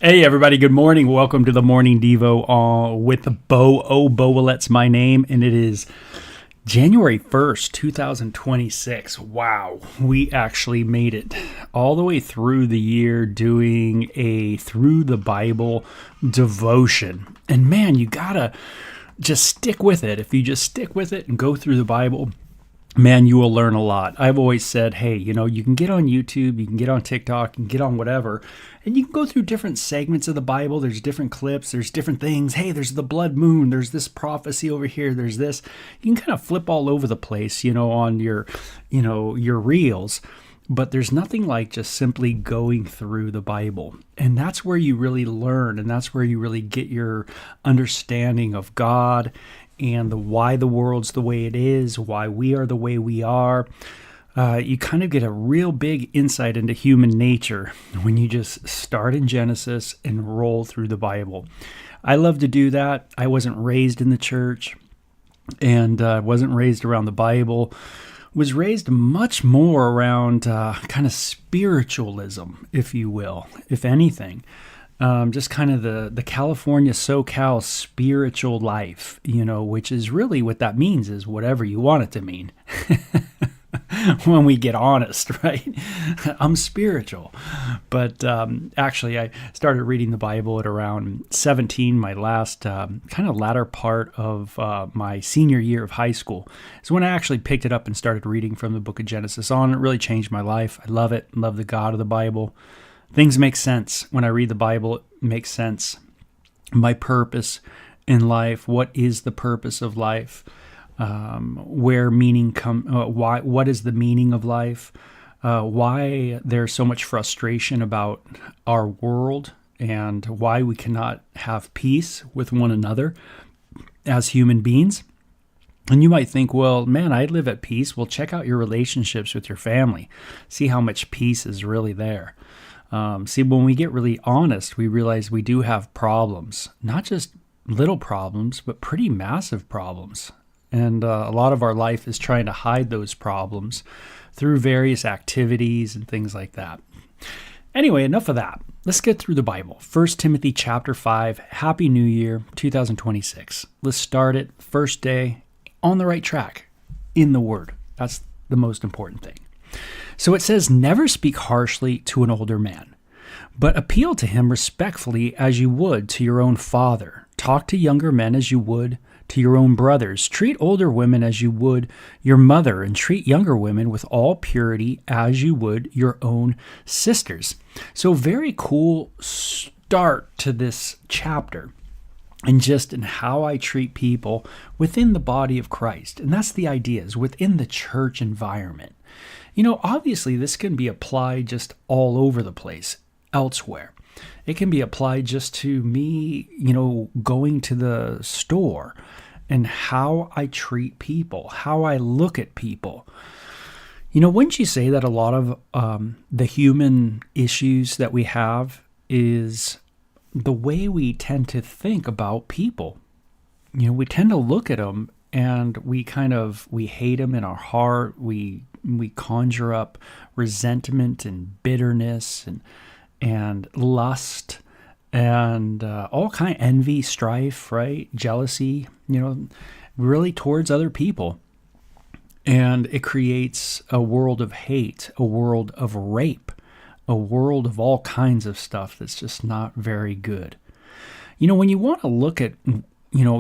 Hey everybody, good morning. Welcome to the Morning Devo with Beau. Beaulet's my name, and it is January 1st, 2026. Wow, we actually made it all the way through the year doing a Through the Bible devotion. And man, you gotta just stick with it. If you just stick with it and go through the Bible, man, you will learn a lot. I've always said, hey, you can get on YouTube, you can get on TikTok, you can get on whatever, and you can go through different segments of the Bible. There's different clips, there's different things. Hey, there's the blood moon, there's this prophecy over here, there's this. You can kind of flip all over the place, on your reels. But there's nothing like just simply going through the Bible. And that's where you really learn, and that's where you really get your understanding of God and why the world's the way it is, why we are the way we are. You kind of get a real big insight into human nature when you just start in Genesis and roll through the Bible. I love to do that. I wasn't raised in the church and wasn't raised around the Bible. Was raised much more around kind of spiritualism, if you will, if anything. Just kind of the California SoCal spiritual life, which is really what that means is whatever you want it to mean. When we get honest, right? I'm spiritual. But actually, I started reading the Bible at around 17, my last kind of latter part of my senior year of high school. It's when I actually picked it up and started reading from the book of Genesis on. It really changed my life. I love it. I love the God of the Bible. Things make sense. When I read the Bible, it makes sense. My purpose in life, what is the purpose of life? Where meaning what is the meaning of life? Why there's so much frustration about our world and why we cannot have peace with one another as human beings. And you might think, well, man, I live at peace. Well, check out your relationships with your family. See how much peace is really there. See, when we get really honest, we realize we do have problems, not just little problems, but pretty massive problems. And a lot of our life is trying to hide those problems through various activities and things like that. Anyway, enough of that. Let's get through the Bible. 1 Timothy chapter 5, Happy New Year, 2026. Let's start it, first day, on the right track, in the Word. That's the most important thing. So it says, never speak harshly to an older man, but appeal to him respectfully as you would to your own father. Talk to younger men as you would to your own brothers. Treat older women as you would your mother, and treat younger women with all purity as you would your own sisters. So very cool start to this chapter. And just in how I treat people within the body of Christ. And that's the idea, is within the church environment. Obviously this can be applied just all over the place, elsewhere. It can be applied just to me, going to the store and how I treat people, how I look at people. Wouldn't you say that a lot of the human issues that we have is the way we tend to think about people? We tend to look at them and we hate them in our heart. We conjure up resentment and bitterness and lust and all kind of envy, strife, right? Jealousy, really towards other people. And it creates a world of hate, a world of rape, a world of all kinds of stuff that's just not very good. When you want to look at,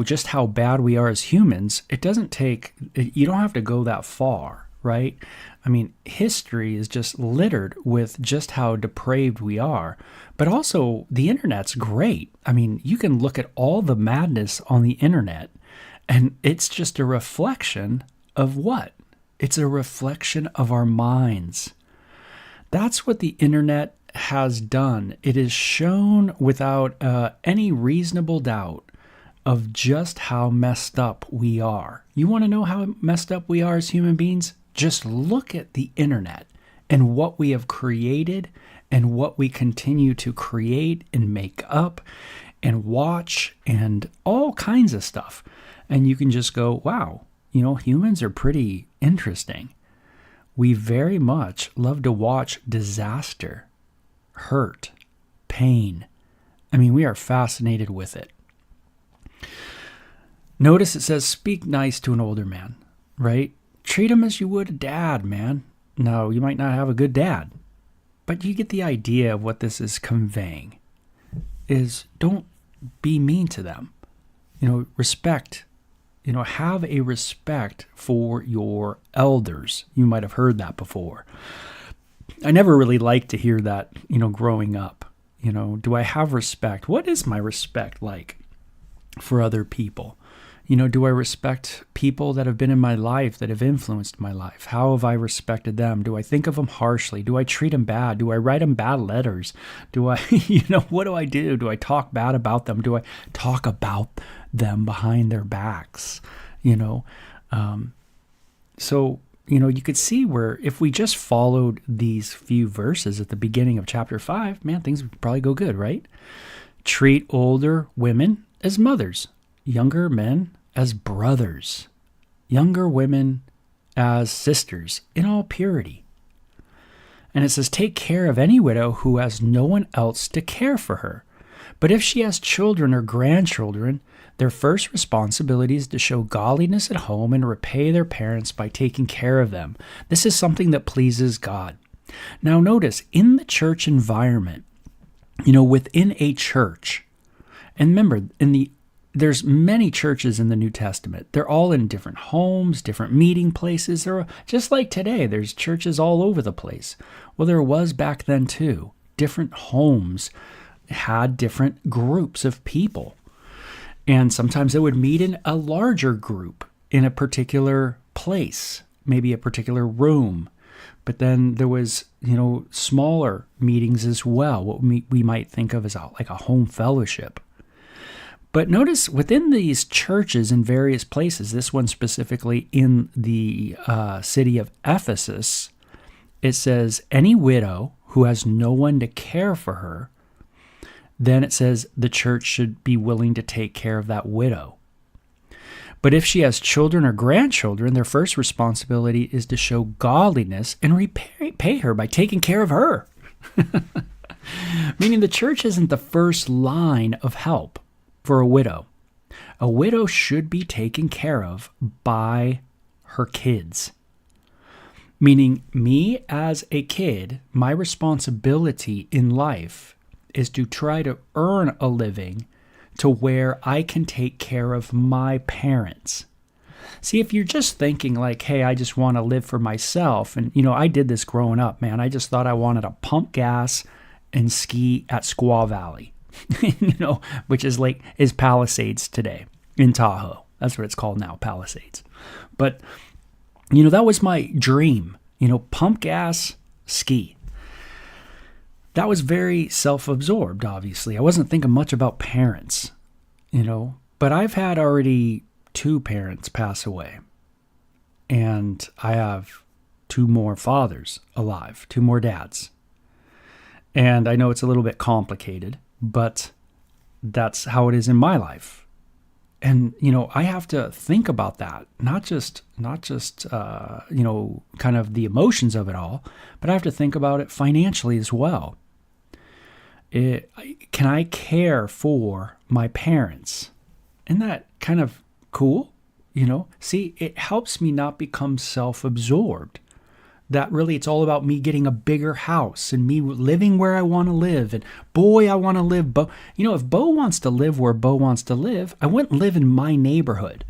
just how bad we are as humans, you don't have to go that far, right? I mean, history is just littered with just how depraved we are. But also, the internet's great. I mean, you can look at all the madness on the internet, and it's just a reflection of what? It's a reflection of our minds. That's what the internet has done. It is shown without any reasonable doubt of just how messed up we are. You want to know how messed up we are as human beings? Just look at the internet and what we have created and what we continue to create and make up and watch and all kinds of stuff. And you can just go, wow, humans are pretty interesting. We very much love to watch disaster, hurt, pain, I mean, we are fascinated with it. Notice it says, speak nice to an older man, right? Treat him as you would a dad, man. Now, you might not have a good dad, but you get the idea of what this is conveying. Is don't be mean to them. Respect. Have a respect for your elders. You might have heard that before. I never really liked to hear that, growing up. Do I have respect? What is my respect like for other people? Do I respect people that have been in my life, that have influenced my life? How have I respected them? Do I think of them harshly? Do I treat them bad? Do I write them bad letters? Do I, what do I do? Do I talk bad about them? Do I talk about them behind their backs? So, you could see where if we just followed these few verses at the beginning of chapter 5, man, things would probably go good, right? Treat older women as mothers, younger men as brothers, younger women as sisters, in all purity. And it says, take care of any widow who has no one else to care for her. But if she has children or grandchildren, their first responsibility is to show godliness at home and repay their parents by taking care of them. This is something that pleases God. Now notice, in the church environment, within a church, and remember, there's many churches in the New Testament. They're all in different homes, different meeting places. They're just like today, there's churches all over the place. Well, there was back then too. Different homes had different groups of people. And sometimes they would meet in a larger group in a particular place, maybe a particular room. But then there was, smaller meetings as well, what we might think of as like a home fellowship. But notice within these churches in various places, this one specifically in the city of Ephesus, it says, any widow who has no one to care for her, then it says the church should be willing to take care of that widow. But if she has children or grandchildren, their first responsibility is to show godliness and repay her by taking care of her. Meaning the church isn't the first line of help for a widow. A widow should be taken care of by her kids. Meaning me as a kid, my responsibility in life is to try to earn a living to where I can take care of my parents. See, if you're just thinking like, hey, I just want to live for myself, and I did this growing up, man. I just thought I wanted to pump gas and ski at Squaw Valley, which is Palisades today in Tahoe. That's what it's called now, Palisades. But, that was my dream, pump gas, ski. That was very self-absorbed, obviously. I wasn't thinking much about parents, but I've had already 2 parents pass away. And I have 2 more fathers alive, 2 more dads. And I know it's a little bit complicated, but that's how it is in my life. And, I have to think about that, not just kind of the emotions of it all, but I have to think about it financially as well. Can I care for my parents? Isn't that kind of cool? See, it helps me not become self-absorbed. That really, it's all about me getting a bigger house and me living where I want to live. And boy, I want to live. If Beau wants to live where Beau wants to live, I wouldn't live in my neighborhood.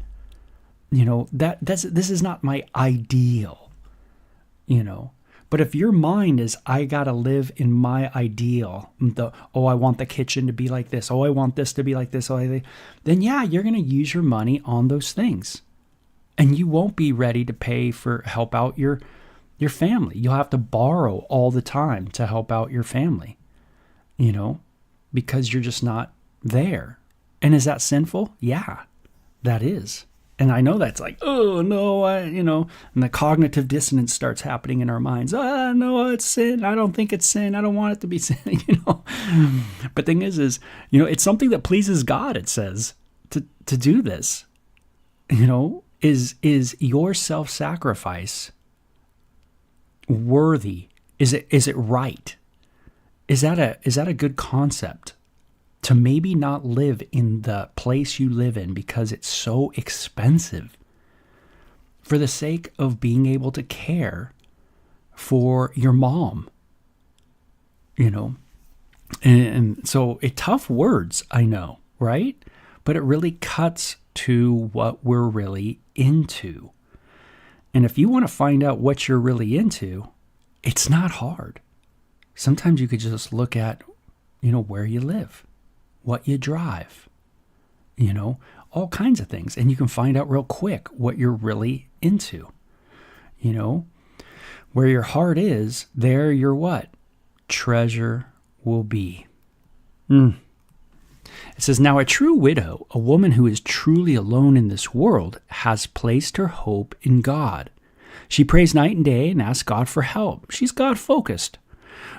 This is not my ideal. But if your mind is, I got to live in my ideal, I want the kitchen to be like this. I want this to be like this. Then yeah, you're going to use your money on those things. And you won't be ready to help out your family. You'll have to borrow all the time to help out your family, because you're just not there. And is that sinful? Yeah, that is. And I know that's like, oh, no, and the cognitive dissonance starts happening in our minds. No, it's sin. I don't think it's sin. I don't want it to be sin, But thing is, it's something that pleases God, it says, to do this, is your self-sacrifice worthy? Is it right? Is that a good concept? to maybe not live in the place you live in because it's so expensive, for the sake of being able to care for your mom, And so tough words, I know, right? But it really cuts to what we're really into. And if you want to find out what you're really into, it's not hard. Sometimes you could just look at, where you live, what you drive, all kinds of things. And you can find out real quick what you're really into. Where your heart is, there your what? Treasure will be. It says, now a true widow, a woman who is truly alone in this world, has placed her hope in God. She prays night and day and asks God for help. She's God-focused.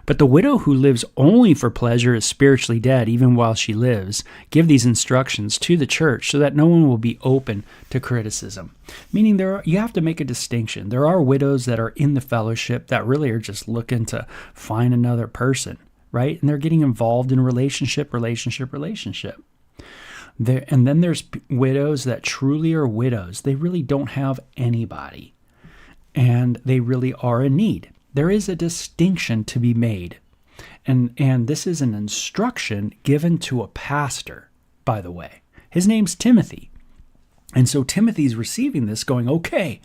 But the widow who lives only for pleasure is spiritually dead even while she lives. Give these instructions to the church so that no one will be open to criticism. Meaning you have to make a distinction. There are widows that are in the fellowship that really are just looking to find another person, right? And they're getting involved in relationship. And then there's widows that truly are widows. They really don't have anybody, and they really are in need. There is a distinction to be made. And this is an instruction given to a pastor, by the way. His name's Timothy. And so Timothy's receiving this going, okay,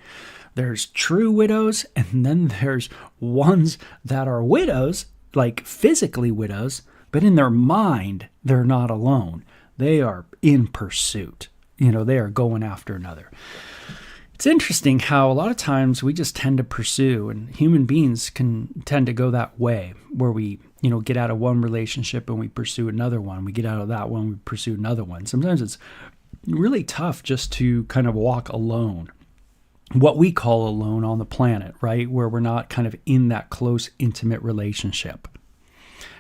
there's true widows, and then there's ones that are widows, like physically widows, but in their mind, they're not alone. They are in pursuit. They are going after another. It's interesting how a lot of times we just tend to pursue, and human beings can tend to go that way, where we, get out of one relationship and we pursue another one. We get out of that one, we pursue another one. Sometimes it's really tough just to kind of walk alone, what we call alone on the planet, right? Where we're not kind of in that close, intimate relationship.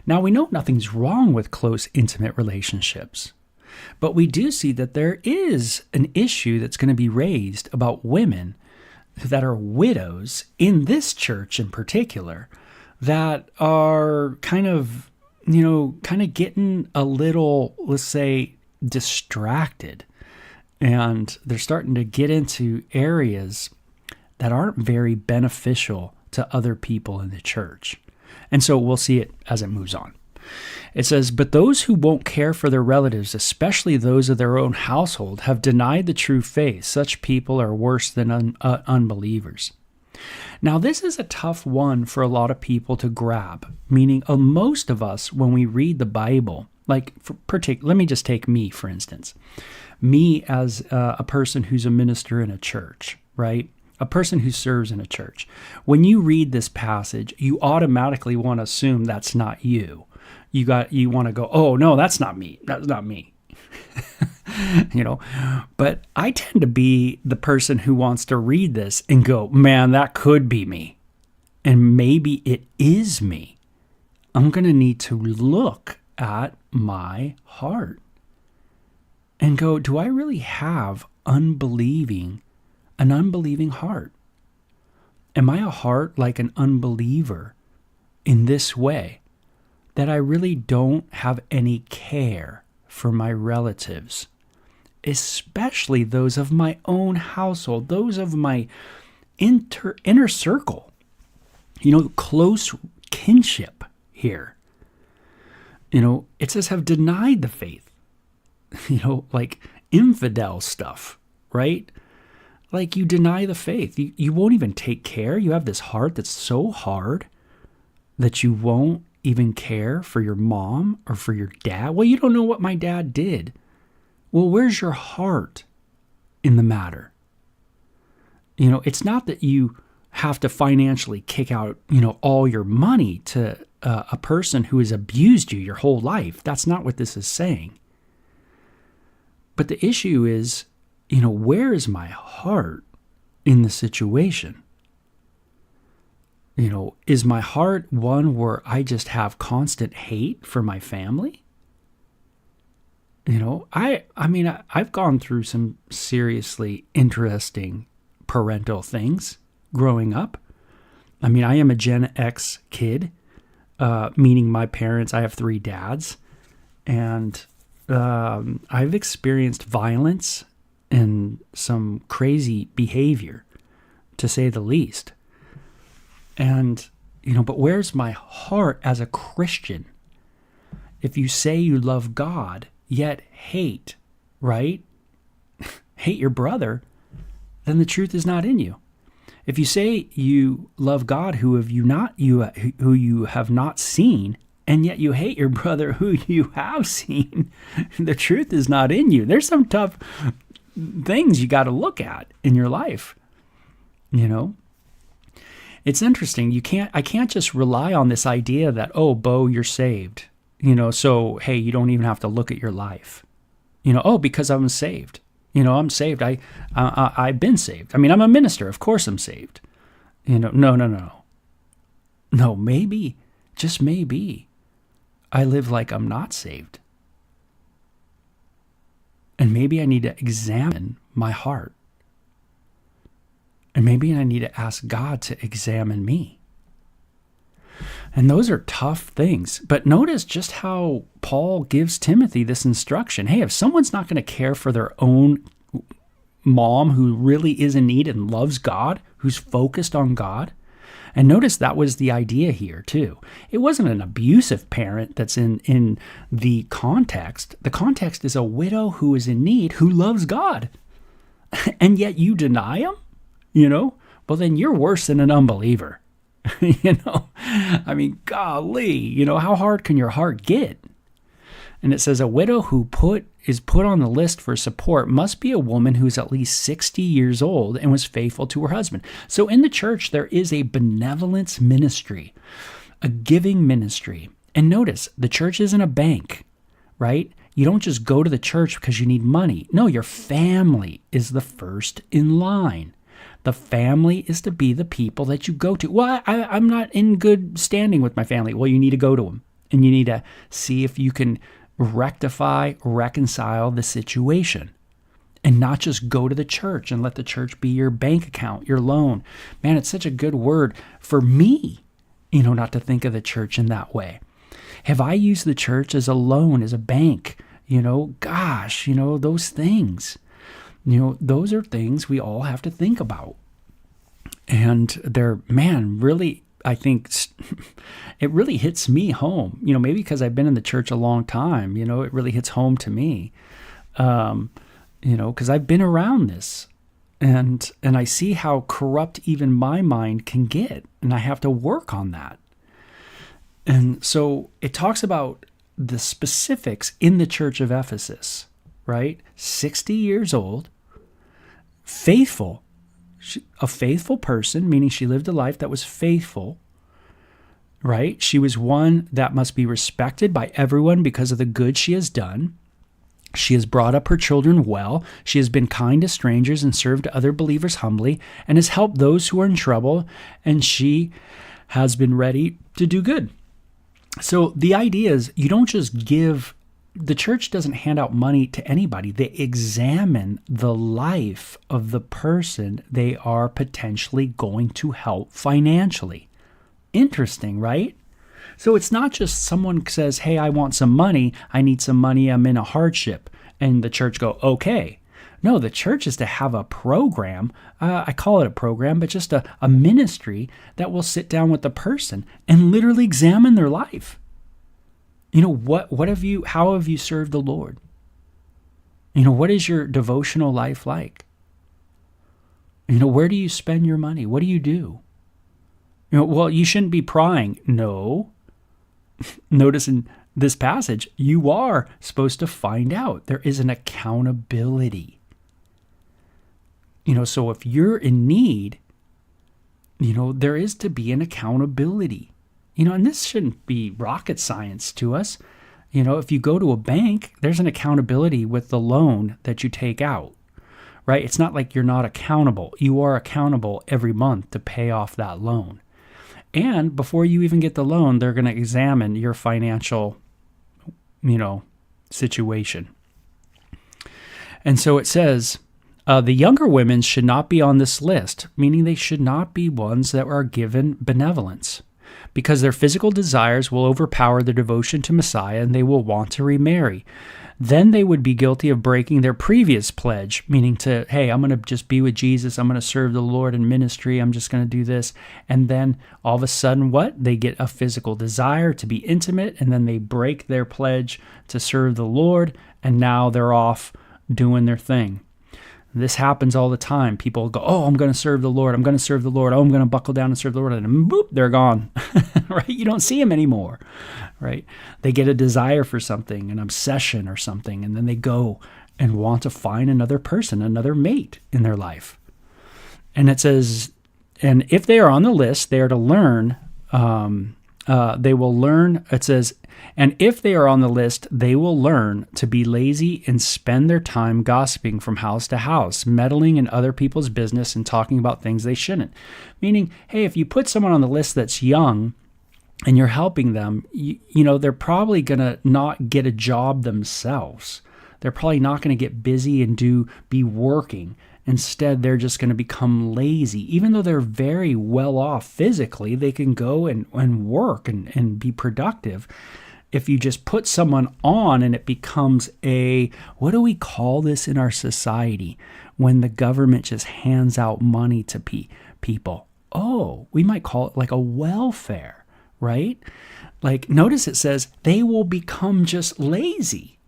Now, we know nothing's wrong with close, intimate relationships. But we do see that there is an issue that's going to be raised about women that are widows in this church in particular that are kind of getting a little, let's say, distracted. And they're starting to get into areas that aren't very beneficial to other people in the church. And so we'll see it as it moves on. It says, but those who won't care for their relatives, especially those of their own household, have denied the true faith. Such people are worse than unbelievers. Now, this is a tough one for a lot of people to grab, meaning most of us, when we read the Bible, let me just take me, for instance. Me as a person who's a minister in a church, right? A person who serves in a church. When you read this passage, you automatically want to assume that's not you. You want to go, oh, no, that's not me. That's not me. But I tend to be the person who wants to read this and go, man, that could be me. And maybe it is me. I'm going to need to look at my heart and go, do I really have an unbelieving heart? Am I a heart like an unbeliever in this way? That I really don't have any care for my relatives, especially those of my own household, those of my inner circle, close kinship here. It says have denied the faith, like infidel stuff, right? Like you deny the faith. You won't even take care. You have this heart that's so hard that you won't even care for your mom or for your dad. Well, you don't know what my dad did. Well, where's your heart in the matter? It's not that you have to financially kick out, all your money to a person who has abused you your whole life. That's not what this is saying. But the issue is, where is my heart in the situation? Is my heart one where I just have constant hate for my family? I've gone through some seriously interesting parental things growing up. I am a Gen X kid, meaning my parents, I have 3 dads. And I've experienced violence and some crazy behavior, to say the least. And, but where's my heart as a Christian? If you say you love God, yet hate, right? Hate your brother, then the truth is not in you. If you say you love God who you have not seen, and yet you hate your brother who you have seen, the truth is not in you. There's some tough things you got to look at in your life. It's interesting. I can't just rely on this idea that, oh, Beau, you're saved. So, hey, you don't even have to look at your life. Because I'm saved. I'm saved. I've been saved. I mean, I'm a minister. Of course I'm saved. No. No, maybe, just maybe, I live like I'm not saved. And maybe I need to examine my heart. And maybe I need to ask God to examine me. And those are tough things. But notice just how Paul gives Timothy this instruction. Hey, if someone's not going to care for their own mom who really is in need and loves God, who's focused on God, and notice that was the idea here too. It wasn't an abusive parent that's in the context. The context is a widow who is in need, who loves God. And yet you deny him? Well, then you're worse than an unbeliever. I mean, golly, how hard can your heart get? And it says a widow who is put on the list for support must be a woman who's at least 60 years old and was faithful to her husband. So in the church, there is a benevolence ministry, a giving ministry. And notice, the church isn't a bank, right? You don't just go to the church because you need money. No, your family is the first in line. The family is to be the people that you go to. Well, I'm not in good standing with my family. Well, you need to go to them. And you need to see if you can reconcile the situation. And not just go to the church and let the church be your bank account, your loan. Man, it's such a good word for me, not to think of the church in that way. Have I used the church as a loan, as a bank? Those things. Those are things we all have to think about. And they're, really, I think it really hits me home, maybe because I've been in the church a long time, it really hits home to me, because I've been around this and I see how corrupt even my mind can get. And I have to work on that. And so it talks about the specifics in the church of Ephesus, right? 60 years old, faithful, a faithful person, meaning she lived a life that was faithful, right? She was one that must be respected by everyone because of the good she has done. She has brought up her children well. She has been kind to strangers and served other believers humbly and has helped those who are in trouble, and she has been ready to do good. So the idea is you don't just give. The church doesn't hand out money to anybody. They examine the life of the person they are potentially going to help financially. Interesting, right? So it's not just someone says, hey, I want some money. I need some money. I'm in a hardship. And the church go, okay. No, the church is to have a program. I call it a program, but just a ministry that will sit down with the person and literally examine their life. How have you served the Lord? What is your devotional life like? Where do you spend your money? What do you do? Well, you shouldn't be prying. No. Notice in this passage, you are supposed to find out. There is an accountability. So if you're in need, there is to be an accountability. And this shouldn't be rocket science to us. If you go to a bank, there's an accountability with the loan that you take out, right? It's not like you're not accountable. You are accountable every month to pay off that loan. And before you even get the loan, they're going to examine your financial, situation. And so it says, the younger women should not be on this list, meaning they should not be ones that are given benevolence. because their physical desires will overpower their devotion to Messiah and they will want to remarry. Then they would be guilty of breaking their previous pledge, meaning to, hey, I'm going to just be with Jesus. I'm going to serve the Lord in ministry. I'm just going to do this. And then all of a sudden, what? They get a physical desire to be intimate, and then they break their pledge to serve the Lord, and now they're off doing their thing. This happens all the time. People go, oh, I'm going to serve the Lord. I'm going to serve the Lord. Oh, I'm going to buckle down and serve the Lord. And boop, they're gone, right? You don't see them anymore, right? They get a desire for something, an obsession or something, and then they go and want to find another person, another mate in their life. And it says, and if they are on the list, they are to learn, they will learn, it says, and if they are on the list, they will learn to be lazy and spend their time gossiping from house to house, meddling in other people's business and talking about things they shouldn't. Meaning, hey, if you put someone on the list that's young and you're helping them, you know, they're probably going to not get a job themselves. They're probably not going to get busy and be working. Instead, they're just going to become lazy. Even though they're very well off physically, they can go and work and be productive. If you just put someone on and it becomes what do we call this in our society when the government just hands out money to people? Oh, we might call it like a welfare, right? Like, notice it says they will become just lazy.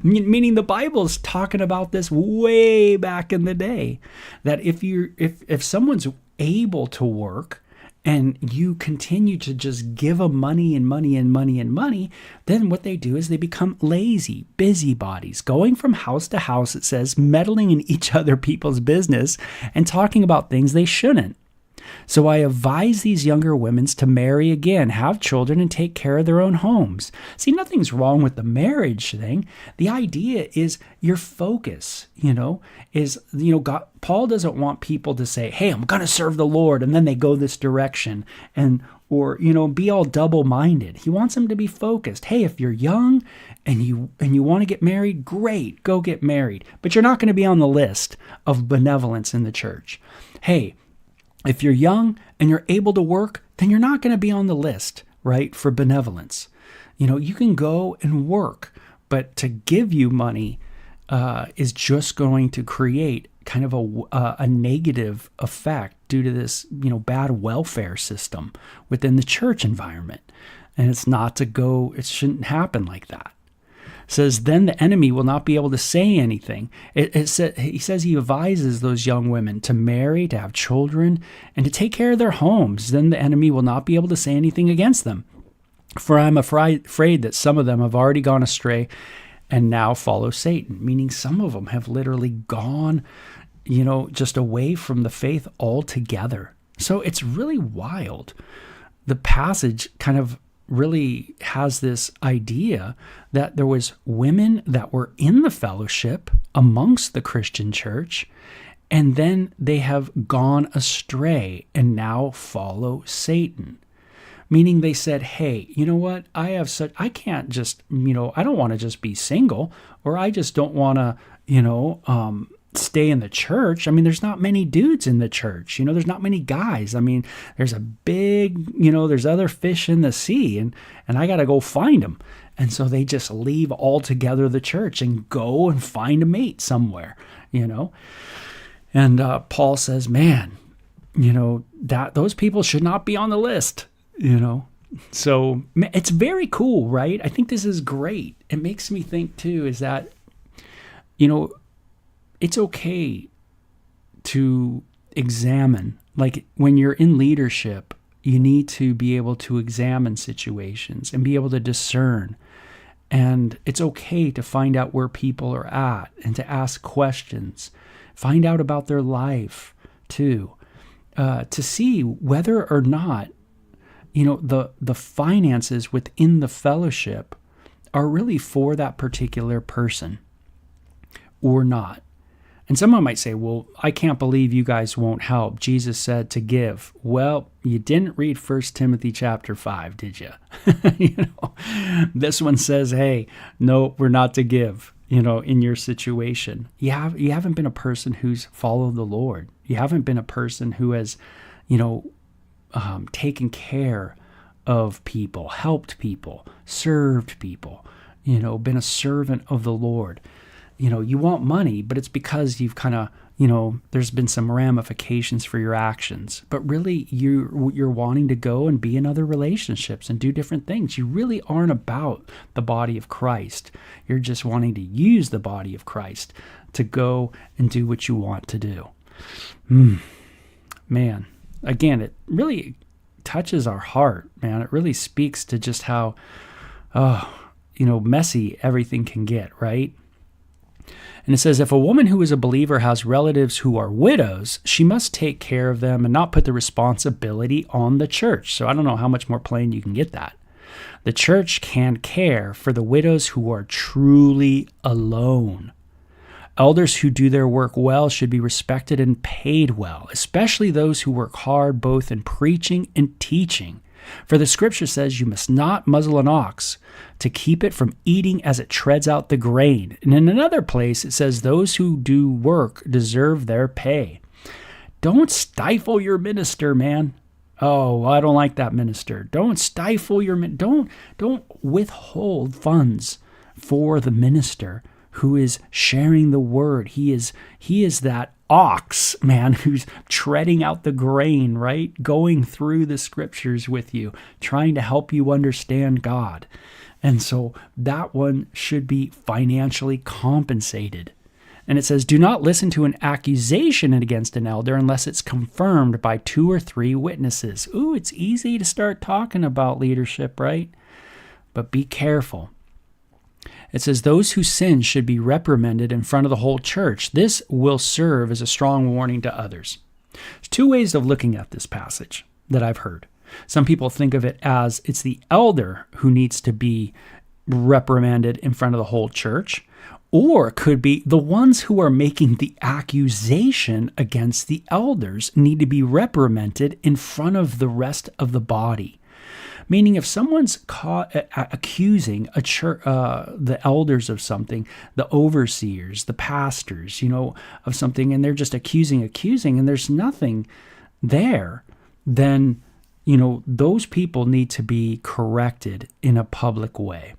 Meaning the Bible's talking about this way back in the day, that if someone's able to work and you continue to just give them money and money and money and money, then what they do is they become lazy, busybodies, going from house to house, it says, meddling in each other people's business and talking about things they shouldn't. So I advise these younger women to marry again, have children, and take care of their own homes. See, nothing's wrong with the marriage thing. The idea is your focus, God, Paul doesn't want people to say, hey, I'm going to serve the Lord, and then they go this direction, or be all double-minded. He wants them to be focused. Hey, if you're young and you want to get married, great, go get married. But you're not going to be on the list of benevolence in the church. Hey, if you're young and you're able to work, then you're not going to be on the list, right, for benevolence. You can go and work, but to give you money is just going to create kind of a negative effect due to this, bad welfare system within the church environment. And it shouldn't happen like that. It says, then the enemy will not be able to say anything. He says he advises those young women to marry, to have children, and to take care of their homes. Then the enemy will not be able to say anything against them. For I'm afraid that some of them have already gone astray and now follow Satan, meaning some of them have literally gone, just away from the faith altogether. So it's really wild. The passage kind of really has this idea that there was women that were in the fellowship amongst the Christian church, and then they have gone astray and now follow Satan. Meaning they said, hey, you know what? I can't just, I don't want to just be single, or I just don't want to, stay in the church. I mean, there's not many dudes in the church. There's not many guys. I mean, there's a big, there's other fish in the sea, and I got to go find them. And so they just leave altogether the church and go and find a mate somewhere, And Paul says, man, that those people should not be on the list, So it's very cool, right? I think this is great. It makes me think too, is that, it's okay to examine, like when you're in leadership, you need to be able to examine situations and be able to discern. And it's okay to find out where people are at and to ask questions, find out about their life too, to see whether or not, the finances within the fellowship are really for that particular person or not. And someone might say, well, I can't believe you guys won't help. Jesus said to give. Well, you didn't read 1 Timothy chapter 5, did you? This one says, hey, no, we're not to give, in your situation. You haven't been a person who's followed the Lord. You haven't been a person who has, taken care of people, helped people, served people, been a servant of the Lord. You want money, but it's because you've kind of, there's been some ramifications for your actions. But really, you're wanting to go and be in other relationships and do different things. You really aren't about the body of Christ. You're just wanting to use the body of Christ to go and do what you want to do. Man, again, it really touches our heart, man. It really speaks to just how, messy everything can get, right? And it says, if a woman who is a believer has relatives who are widows, she must take care of them and not put the responsibility on the church. So I don't know how much more plain you can get that. The church can care for the widows who are truly alone. Elders who do their work well should be respected and paid well, especially those who work hard both in preaching and teaching. For the scripture says you must not muzzle an ox to keep it from eating as it treads out the grain. And in another place it says those who do work deserve their pay. Don't stifle your minister, man. Oh, I don't like that minister. Don't stifle your don't withhold funds for the minister who is sharing the word. He is that ox, man, who's treading out the grain, right? Going through the scriptures with you, trying to help you understand God. And so that one should be financially compensated. And it says, do not listen to an accusation against an elder unless it's confirmed by 2 or 3 witnesses. Ooh, it's easy to start talking about leadership, right? But be careful. It says, those who sin should be reprimanded in front of the whole church. This will serve as a strong warning to others. There's 2 ways of looking at this passage that I've heard. Some people think of it as it's the elder who needs to be reprimanded in front of the whole church, or it could be the ones who are making the accusation against the elders need to be reprimanded in front of the rest of the body. Meaning if someone's caught accusing the elders of something, the overseers, the pastors, of something, and they're just accusing, and there's nothing there, then, those people need to be corrected in a public way,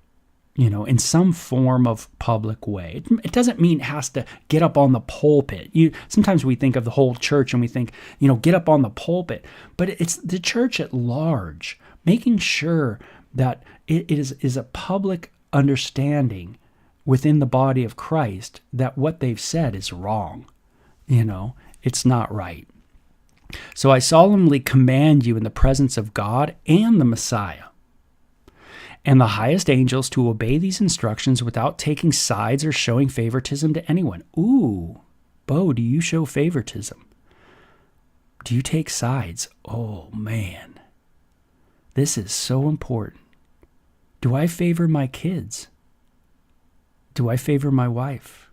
in some form of public way. It doesn't mean it has to get up on the pulpit. Sometimes we think of the whole church and we think, get up on the pulpit, but it's the church at large. Making sure that it is a public understanding within the body of Christ that what they've said is wrong. It's not right. So I solemnly command you in the presence of God and the Messiah and the highest angels to obey these instructions without taking sides or showing favoritism to anyone. Ooh, Beau, do you show favoritism? Do you take sides? Oh, man. This is so important. Do I favor my kids? Do I favor my wife?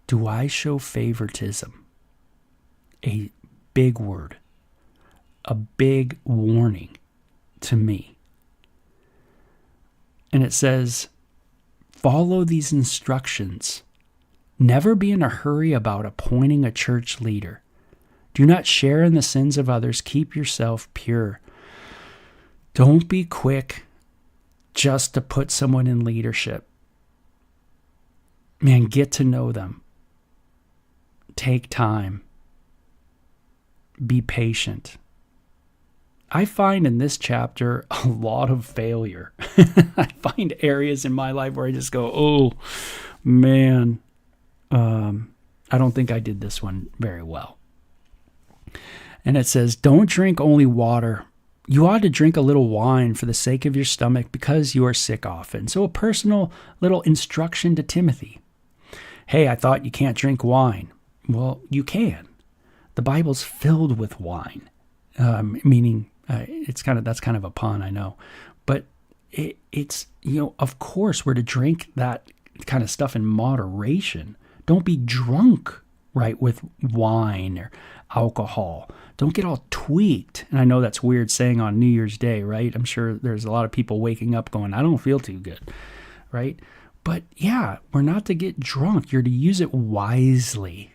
Do I show favoritism? A big word, a big warning to me. And it says, follow these instructions. Never be in a hurry about appointing a church leader. Do not share in the sins of others. Keep yourself pure. Don't be quick just to put someone in leadership. Man, get to know them. Take time. Be patient. I find in this chapter a lot of failure. I find areas in my life where I just go, oh, man, I don't think I did this one very well. And it says, don't drink only water. You ought to drink a little wine for the sake of your stomach because you are sick often. So a personal little instruction to Timothy. Hey, I thought you can't drink wine. Well, you can. The Bible's filled with wine, meaning that's kind of a pun, I know. But it's, of course, we're to drink that kind of stuff in moderation. Don't be drunk, right, with wine or alcohol. Don't get all tweaked. And I know that's weird saying on New Year's Day, right? I'm sure there's a lot of people waking up going, I don't feel too good, right? But yeah, we're not to get drunk. You're to use it wisely.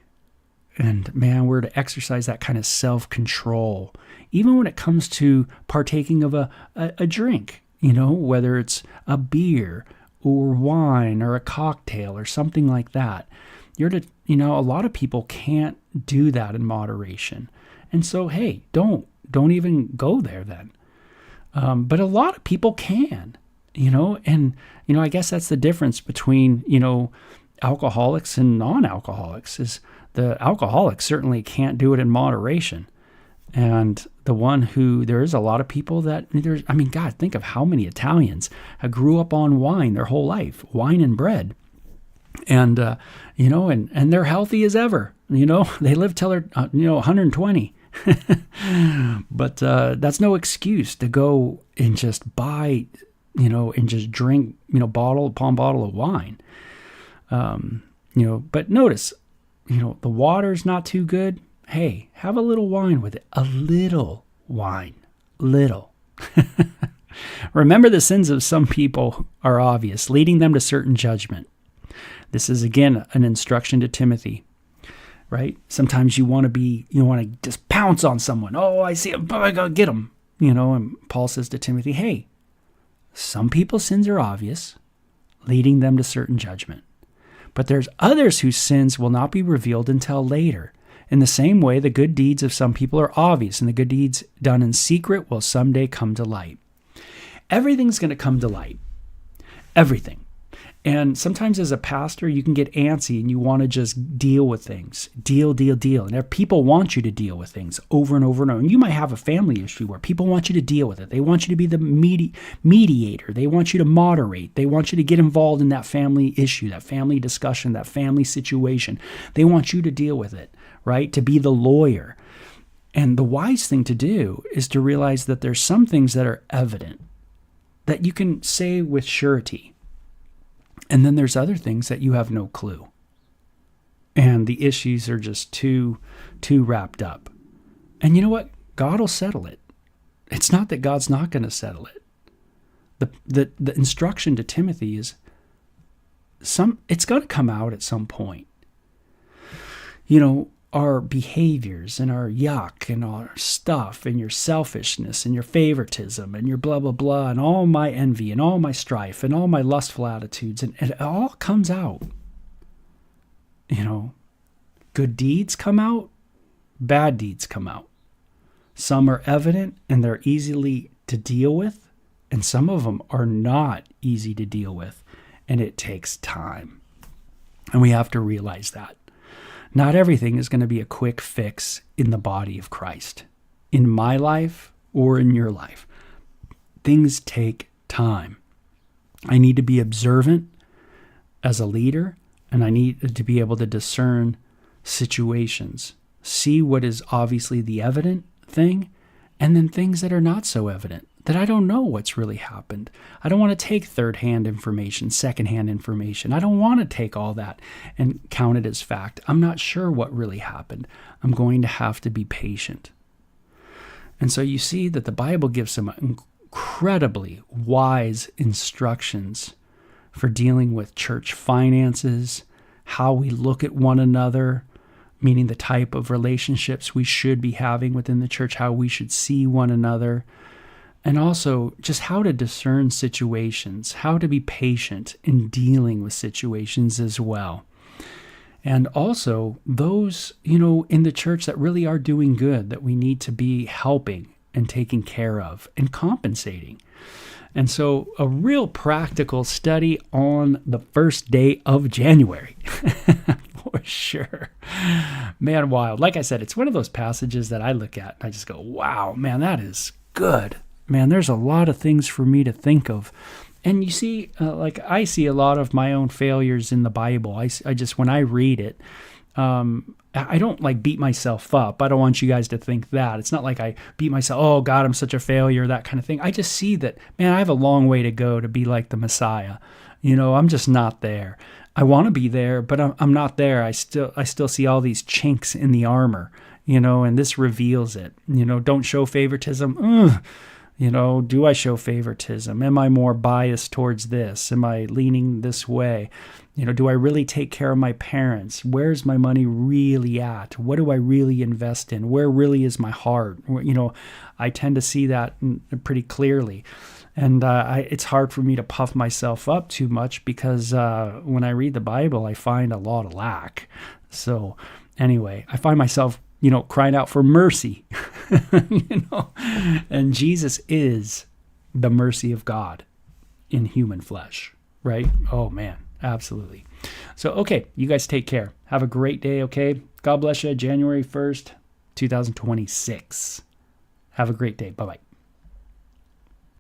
And man, we're to exercise that kind of self-control, even when it comes to partaking of a drink, whether it's a beer or wine or a cocktail or something like that. You're to, a lot of people can't do that in moderation. And so, hey, don't even go there then. But a lot of people can, and, I guess that's the difference between, alcoholics and non-alcoholics is the alcoholics certainly can't do it in moderation. And there is a lot of people that God, think of how many Italians grew up on wine their whole life, wine and bread. And, and they're healthy as ever, they live till they're, 120. But that's no excuse to go and just buy, and just drink, bottle upon bottle of wine. But notice, the water's not too good. Hey, have a little wine with it. A little wine. Little. Remember, the sins of some people are obvious, leading them to certain judgment. This is, again, an instruction to Timothy, right? Sometimes you want to just pounce on someone. Oh, I see him. I gotta get him. And Paul says to Timothy, hey, some people's sins are obvious, leading them to certain judgment. But there's others whose sins will not be revealed until later. In the same way, the good deeds of some people are obvious, and the good deeds done in secret will someday come to light. Everything's going to come to light. Everything. And sometimes as a pastor, you can get antsy and you want to just deal with things. Deal. And people want you to deal with things over and over and over. And you might have a family issue where people want you to deal with it. They want you to be the mediator. They want you to moderate. They want you to get involved in that family issue, that family discussion, that family situation. They want you to deal with it, right? To be the lawyer. And the wise thing to do is to realize that there's some things that are evident that you can say with surety. And then there's other things that you have no clue. And the issues are just too wrapped up. And you know what? God will settle it. It's not that God's not going to settle it. The instruction to Timothy is it's going to come out at some point. Our behaviors and our yuck and our stuff and your selfishness and your favoritism and your blah, blah, blah, and all my envy and all my strife and all my lustful attitudes, and it all comes out. Good deeds come out, bad deeds come out. Some are evident and they're easily to deal with, and some of them are not easy to deal with, and it takes time. And we have to realize that. Not everything is going to be a quick fix in the body of Christ, in my life or in your life. Things take time. I need to be observant as a leader, and I need to be able to discern situations, see what is obviously the evident thing, and then things that are not so evident, that I don't know what's really happened. I don't want to take third-hand information, second-hand information. I don't want to take all that and count it as fact. I'm not sure what really happened. I'm going to have to be patient. And so you see that the Bible gives some incredibly wise instructions for dealing with church finances, how we look at one another, meaning the type of relationships we should be having within the church, how we should see one another, and also just how to discern situations, how to be patient in dealing with situations as well. And also those, in the church that really are doing good, that we need to be helping and taking care of and compensating. And so a real practical study on the first day of January, for sure. Man, wild. Like I said, it's one of those passages that I look at and I just go, wow, man, that is good. Man, there's a lot of things for me to think of. And you see, I see a lot of my own failures in the Bible. I just, when I read it, I don't beat myself up. I don't want you guys to think that. It's not like I beat myself, oh God, I'm such a failure, that kind of thing. I just see that, man, I have a long way to go to be like the Messiah. I'm just not there. I want to be there, but I'm not there. I still see all these chinks in the armor, and this reveals it. Don't show favoritism. Ugh. Do I show favoritism? Am I more biased towards this? Am I leaning this way? Do I really take care of my parents? Where's my money really at? What do I really invest in? Where really is my heart? I tend to see that pretty clearly. And it's hard for me to puff myself up too much because when I read the Bible, I find a lot of lack. So anyway, I find myself, crying out for mercy, and Jesus is the mercy of God in human flesh, right? Oh man, absolutely. So, okay, you guys take care. Have a great day, okay? God bless you. January 1st, 2026. Have a great day. Bye-bye.